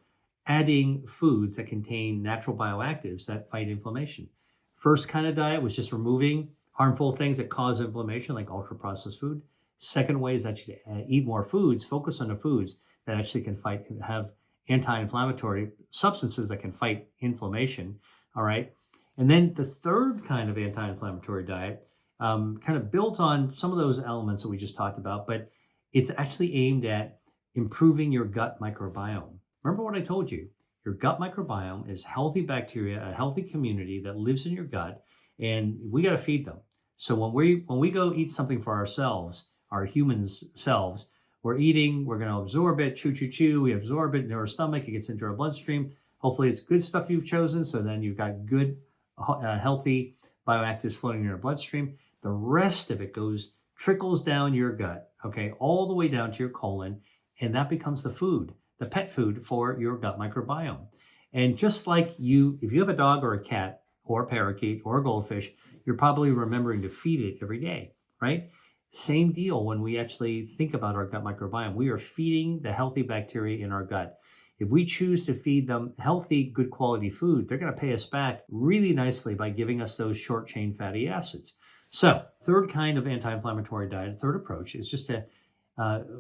adding foods that contain natural bioactives that fight inflammation. First kind of diet was just removing harmful things that cause inflammation, like ultra-processed food. Second way is that you eat more foods, focus on the foods that actually can fight and have anti-inflammatory substances that can fight inflammation, all right? And then the third kind of anti-inflammatory diet kind of built on some of those elements that we just talked about, but It's actually aimed at improving your gut microbiome. Remember what I told you? Your gut microbiome is healthy bacteria, a healthy community that lives in your gut, and we got to feed them. So when we go eat something for ourselves, our humans selves, we're going to absorb it, chew, chew, chew. We absorb it into our stomach. It gets into our bloodstream. Hopefully, it's good stuff you've chosen. So then you've got good, healthy bioactives floating in your bloodstream. The rest of it trickles down your gut, okay, all the way down to your colon, and that becomes the pet food for your gut microbiome. And just like if you have a dog or a cat or a parakeet or a goldfish, you're probably remembering to feed it every day, right? Same deal when we actually think about our gut microbiome. We are feeding the healthy bacteria in our gut. If we choose to feed them healthy, good quality food, they're going to pay us back really nicely by giving us those short chain fatty acids. So, third kind of anti-inflammatory diet, third approach is just to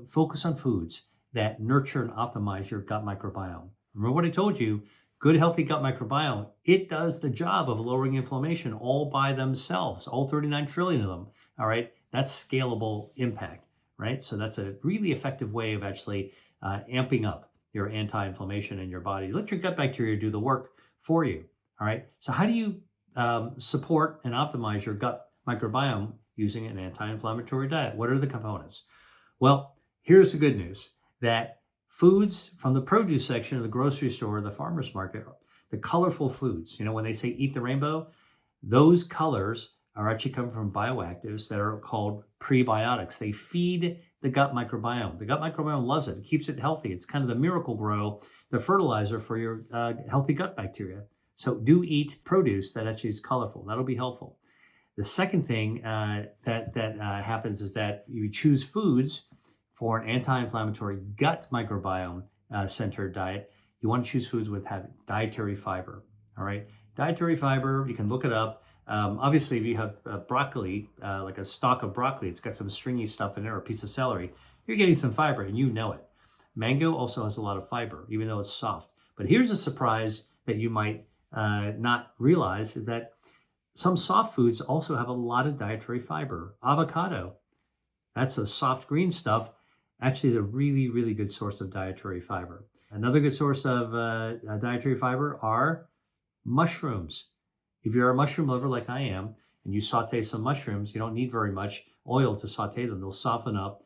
focus on foods that nurture and optimize your gut microbiome. Remember what I told you, good healthy gut microbiome, it does the job of lowering inflammation all by themselves, all 39 trillion of them, all right? That's scalable impact, right? So that's a really effective way of actually amping up your anti-inflammation in your body. Let your gut bacteria do the work for you, all right? So how do you support and optimize your gut microbiome using an anti-inflammatory diet? What are the components? Well, here's the good news, that foods from the produce section of the grocery store, the farmer's market, the colorful foods, when they say eat the rainbow, those colors are actually coming from bioactives that are called prebiotics. They feed the gut microbiome. The gut microbiome loves it. It keeps it healthy. It's kind of the miracle grow, the fertilizer for your healthy gut bacteria. So do eat produce that actually is colorful. That'll be helpful. The second thing that happens is that you choose foods for an anti-inflammatory gut microbiome centered diet. You want to choose foods with dietary fiber. All right, dietary fiber. You can look it up. Obviously, if you have broccoli, like a stalk of broccoli, it's got some stringy stuff in there, or a piece of celery, you're getting some fiber, and you know it. Mango also has a lot of fiber, even though it's soft. But here's a surprise that you might not realize, is that some soft foods also have a lot of dietary fiber. Avocado, that's a soft green stuff, actually is a really, really good source of dietary fiber. Another good source of dietary fiber are mushrooms. If you're a mushroom lover like I am, and you saute some mushrooms, you don't need very much oil to saute them. They'll soften up,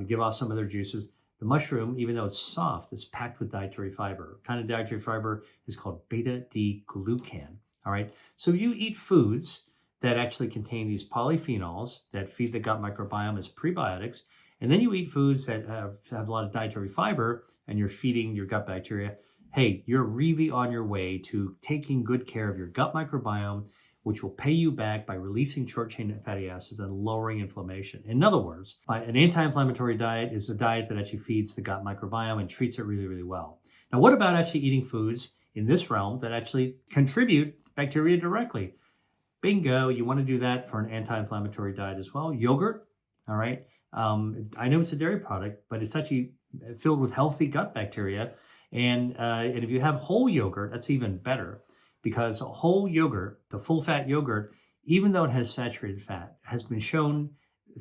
give off some of their juices. The mushroom, even though it's soft, is packed with dietary fiber. Kind of dietary fiber is called beta-D-glucan. All right. So you eat foods that actually contain these polyphenols that feed the gut microbiome as prebiotics, and then you eat foods that have a lot of dietary fiber, and you're feeding your gut bacteria. Hey, you're really on your way to taking good care of your gut microbiome, which will pay you back by releasing short-chain fatty acids and lowering inflammation. In other words, an anti-inflammatory diet is a diet that actually feeds the gut microbiome and treats it really, really well. Now, what about actually eating foods in this realm that actually contribute bacteria directly? Bingo, you want to do that for an anti-inflammatory diet as well. Yogurt, all right. I know it's a dairy product, but it's actually filled with healthy gut bacteria. And if you have whole yogurt, that's even better, because whole yogurt, the full-fat yogurt, even though it has saturated fat, has been shown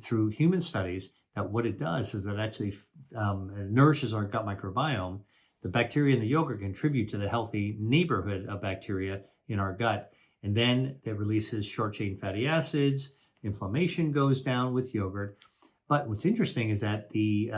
through human studies that what it does is that it actually nourishes our gut microbiome. The bacteria in the yogurt contribute to the healthy neighborhood of bacteria in our gut. And then it releases short-chain fatty acids. Inflammation goes down with yogurt. But what's interesting is that the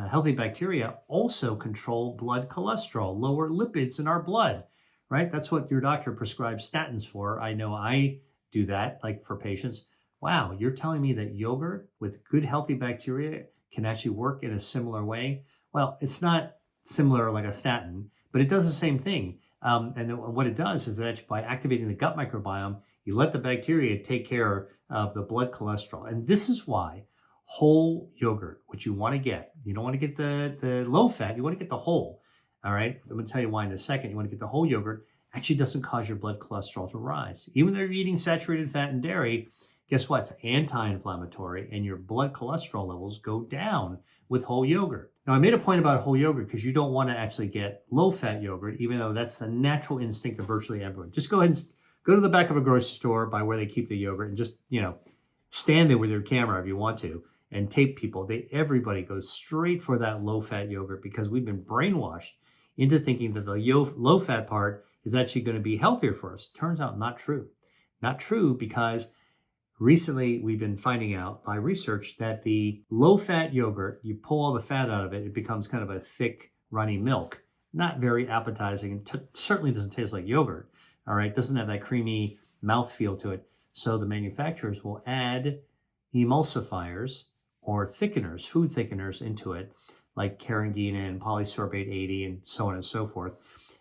healthy bacteria also control blood cholesterol, lower lipids in our blood, right? That's what your doctor prescribes statins for. I know I do that, like for patients. Wow, you're telling me that yogurt with good healthy bacteria can actually work in a similar way? Well, it's not similar like a statin, but it does the same thing. And what it does is that by activating the gut microbiome, you let the bacteria take care of the blood cholesterol. And this is why whole yogurt, which you want to get, you don't want to get the low fat, you want to get the whole. All right, I'm going to tell you why in a second. You want to get the whole yogurt, actually doesn't cause your blood cholesterol to rise. Even though you're eating saturated fat and dairy, guess what? It's anti-inflammatory, and your blood cholesterol levels go down with whole yogurt. Now, I made a point about whole yogurt because you don't want to actually get low-fat yogurt, even though that's a natural instinct of virtually everyone. Just go ahead and go to the back of a grocery store by where they keep the yogurt and just, stand there with your camera if you want to, and tape people. Everybody goes straight for that low-fat yogurt because we've been brainwashed into thinking that the low-fat part is actually going to be healthier for us. Turns out not true. Not true, because recently we've been finding out by research that the low-fat yogurt, you pull all the fat out of it, it becomes kind of a thick, runny milk. Not very appetizing, and certainly doesn't taste like yogurt. All right, doesn't have that creamy mouthfeel to it. So the manufacturers will add emulsifiers or thickeners, food thickeners into it, like carrageenan and polysorbate 80 and so on and so forth.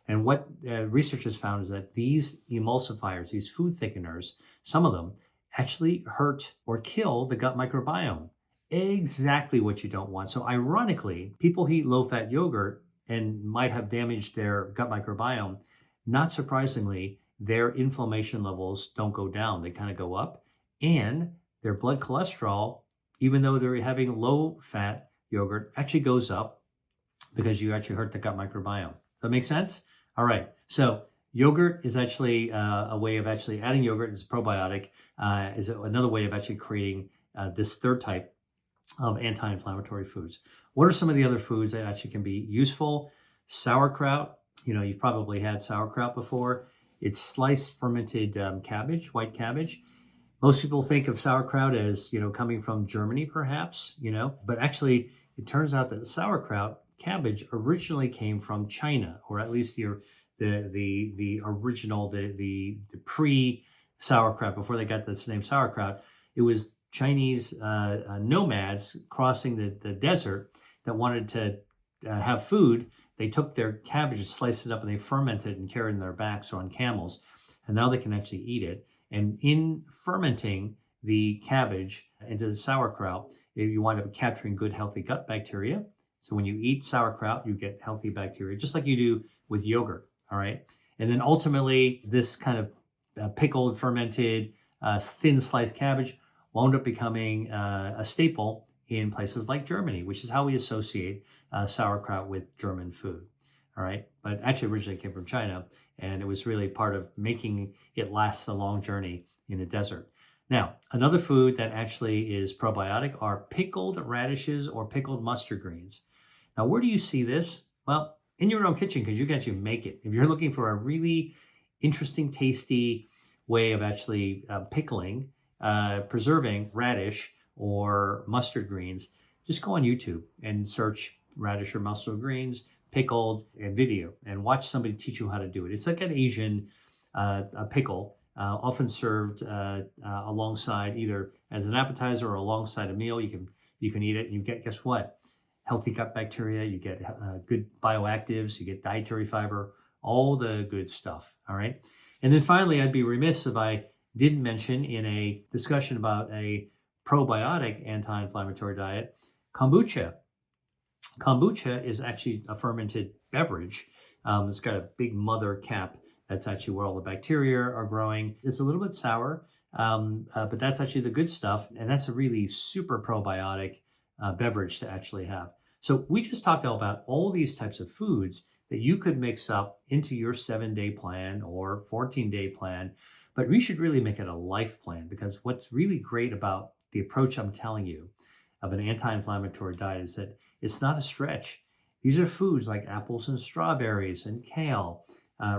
And what research has found is that these emulsifiers, these food thickeners, some of them actually hurt or kill the gut microbiome. Exactly what you don't want. So ironically, people who eat low-fat yogurt and might have damaged their gut microbiome, not surprisingly, their inflammation levels don't go down. They kind of go up. And their blood cholesterol, even though they're having low-fat yogurt, actually goes up because you actually hurt the gut microbiome. Does that make sense? All right. So yogurt is actually a way of actually adding yogurt as a probiotic, is another way of actually creating this third type of anti-inflammatory foods. What are some of the other foods that actually can be useful? Sauerkraut. You've probably had sauerkraut before. It's sliced fermented cabbage, white cabbage. Most people think of sauerkraut as, coming from Germany, perhaps, but actually it turns out that sauerkraut cabbage originally came from China, or at least the original, the pre-sauerkraut, before they got this name sauerkraut. It was Chinese nomads crossing the desert that wanted to have food. They took their cabbage, sliced it up, and they fermented it and carried it in their backs or on camels. And now they can actually eat it. And in fermenting the cabbage into the sauerkraut, you wind up capturing good, healthy gut bacteria. So when you eat sauerkraut, you get healthy bacteria, just like you do with yogurt, all right? And then ultimately, this kind of pickled, fermented, thin sliced cabbage wound up becoming a staple in places like Germany, which is how we associate sauerkraut with German food, all right? But actually originally came from China, and it was really part of making it last the long journey in the desert. Now, another food that actually is probiotic are pickled radishes or pickled mustard greens. Now, where do you see this? Well, in your own kitchen, because you can actually make it. If you're looking for a really interesting, tasty way of actually pickling, preserving radish or mustard greens, just go on YouTube and search radish or mustard greens, pickled, and video, and watch somebody teach you how to do it. It's like an Asian pickle, often served alongside, either as an appetizer or alongside a meal. You can eat it, and you get, guess what? Healthy gut bacteria, you get good bioactives, you get dietary fiber, all the good stuff, all right? And then finally, I'd be remiss if I didn't mention, in a discussion about a probiotic anti-inflammatory diet, kombucha. Kombucha is actually a fermented beverage. It's got a big mother cap. That's actually where all the bacteria are growing. It's a little bit sour, but that's actually the good stuff. And that's a really super probiotic beverage to actually have. So we just talked about all these types of foods that you could mix up into your 7-day plan or 14-day plan, but we should really make it a life plan, because what's really great about the approach I'm telling you of an anti-inflammatory diet is that it's not a stretch. These are foods like apples and strawberries and kale,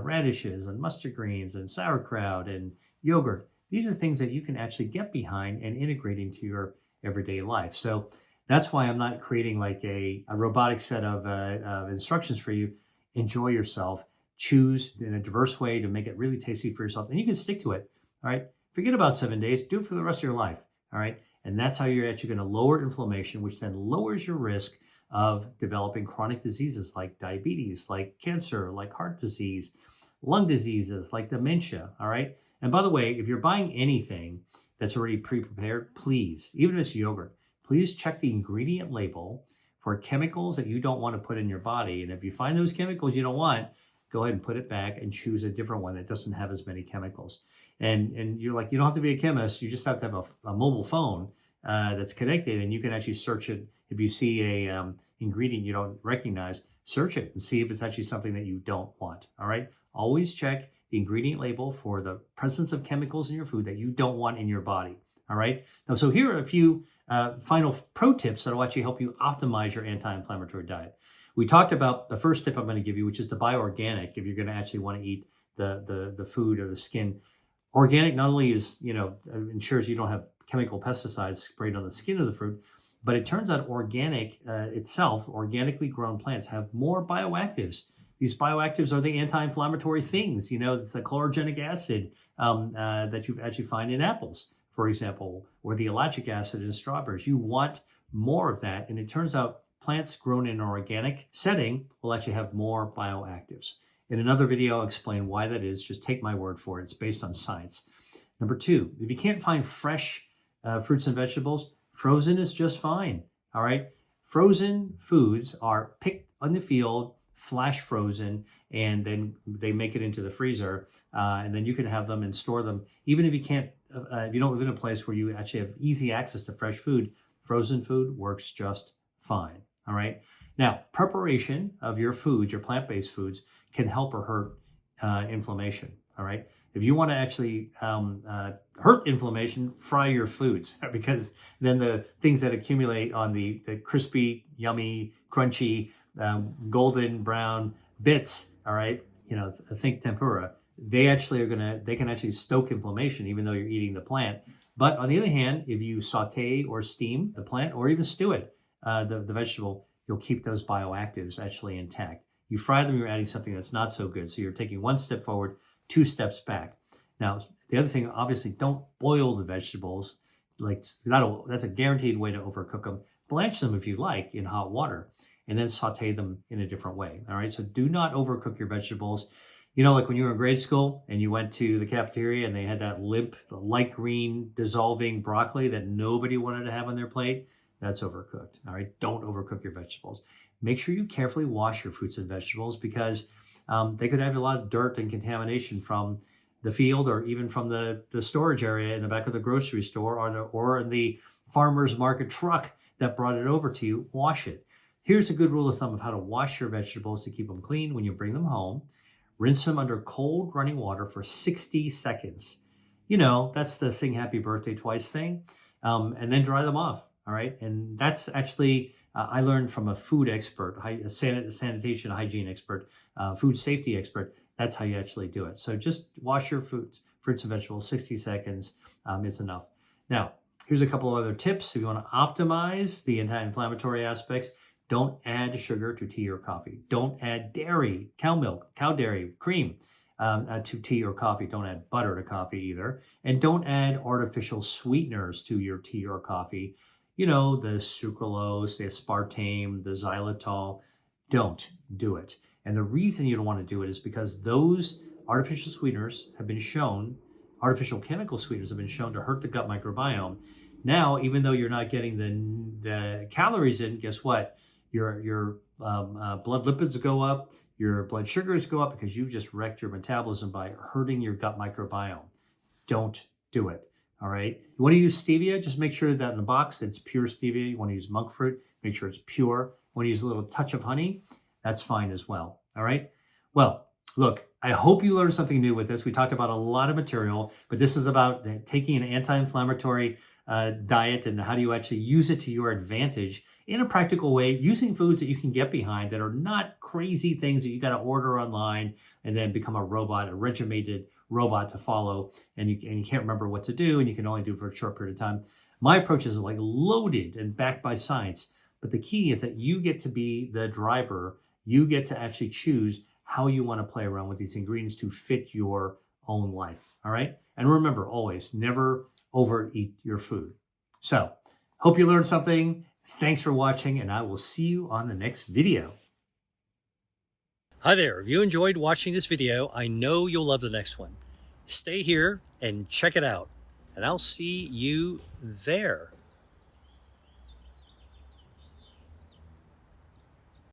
radishes and mustard greens and sauerkraut and yogurt. These are things that you can actually get behind and integrate into your everyday life. So that's why I'm not creating like a robotic set of instructions for you. Enjoy yourself. Choose in a diverse way to make it really tasty for yourself. And you can stick to it, all right? Forget about 7 days. Do it for the rest of your life, all right? And that's how you're actually going to lower inflammation, which then lowers your risk of developing chronic diseases like diabetes, like cancer, like heart disease, lung diseases, like dementia, all right? And by the way, if you're buying anything that's already pre-prepared, please, even if it's yogurt, please check the ingredient label for chemicals that you don't want to put in your body. And if you find those chemicals you don't want, go ahead and put it back and choose a different one that doesn't have as many chemicals. And you're like, you don't have to be a chemist. You just have to have a mobile phone that's connected, and you can actually search it. If you see a ingredient you don't recognize, search it and see if it's actually something that you don't want, all right? Always check the ingredient label for the presence of chemicals in your food that you don't want in your body, All right. Now, so here are a few final pro tips that will actually help you optimize your anti-inflammatory diet. We talked about the first tip I'm going to give you, which is to buy organic if you're going to actually want to eat the food or the skin. Organic not only ensures you don't have chemical pesticides sprayed on the skin of the fruit, but it turns out organic itself, organically grown plants have more bioactives. These bioactives are the anti-inflammatory things. It's the chlorogenic acid that you actually find in apples, for example, or the ellagic acid in strawberries. You want more of that. And it turns out plants grown in an organic setting will actually have more bioactives. In another video, I'll explain why that is. Just take my word for it. It's based on science. Number two, if you can't find fresh fruits and vegetables, frozen is just fine. All right. Frozen foods are picked on the field, flash frozen, and then they make it into the freezer. And then you can have them and store them. Even if you can't, if you don't live in a place where you actually have easy access to fresh food, frozen food works just fine. All right. Now, preparation of your foods, your plant-based foods, can help or hurt inflammation. All right. If you want to actually hurt inflammation, fry your foods, because then the things that accumulate on the crispy, yummy, crunchy, golden brown bits, all right, think tempura, they can actually stoke inflammation even though you're eating the plant. But on the other hand, if you saute or steam the plant or even stew it, the vegetable, you'll keep those bioactives actually intact. You fry them, you're adding something that's not so good. So you're taking one step forward, 2 steps back. Now, the other thing, obviously, don't boil the vegetables. That's a guaranteed way to overcook them. Blanch them if you like in hot water, and then saute them in a different way. All right. So do not overcook your vegetables. Like when you were in grade school and you went to the cafeteria and they had that limp, the light green dissolving broccoli that nobody wanted to have on their plate, that's overcooked. All right. Don't overcook your vegetables. Make sure you carefully wash your fruits and vegetables because they could have a lot of dirt and contamination from the field or even from the storage area in the back of the grocery store or in the farmer's market truck that brought it over to you. Wash it. Here's a good rule of thumb of how to wash your vegetables to keep them clean when you bring them home. Rinse them under cold running water for 60 seconds. That's the sing happy birthday twice thing. And then dry them off. All right. And that's actually, I learned from a food expert, a sanitation hygiene expert, food safety expert. That's how you actually do it. So just wash your fruits and vegetables. 60 seconds is enough. Now, here's a couple of other tips. If you want to optimize the anti-inflammatory aspects, don't add sugar to tea or coffee. Don't add dairy, cow milk, cow dairy, cream to tea or coffee. Don't add butter to coffee either. And don't add artificial sweeteners to your tea or coffee. The sucralose, the aspartame, the xylitol. Don't do it. And the reason you don't want to do it is because those artificial sweeteners have been shown, artificial chemical sweeteners have been shown to hurt the gut microbiome. Now, even though you're not getting the calories in, guess what? Your blood lipids go up, your blood sugars go up because you just wrecked your metabolism by hurting your gut microbiome. Don't do it. All right. You want to use stevia? Just make sure that in the box it's pure stevia. You want to use monk fruit, make sure it's pure. You want to use a little touch of honey? That's fine as well. All right. Well, look, I hope you learned something new with this. We talked about a lot of material, but this is about taking an anti-inflammatory diet and how do you actually use it to your advantage in a practical way, using foods that you can get behind that are not crazy things that you got to order online and then become a regimented robot to follow, and you can't remember what to do, and you can only do it for a short period of time. My approach is like loaded and backed by science, but the key is that you get to be the driver. You get to actually choose how you want to play around with these ingredients to fit your own life. All right. And remember, always never overeat your food. So hope you learned something. Thanks for watching, and I will see you on the next video. Hi there. If you enjoyed watching this video, I know you'll love the next one. Stay here and check it out, and I'll see you there.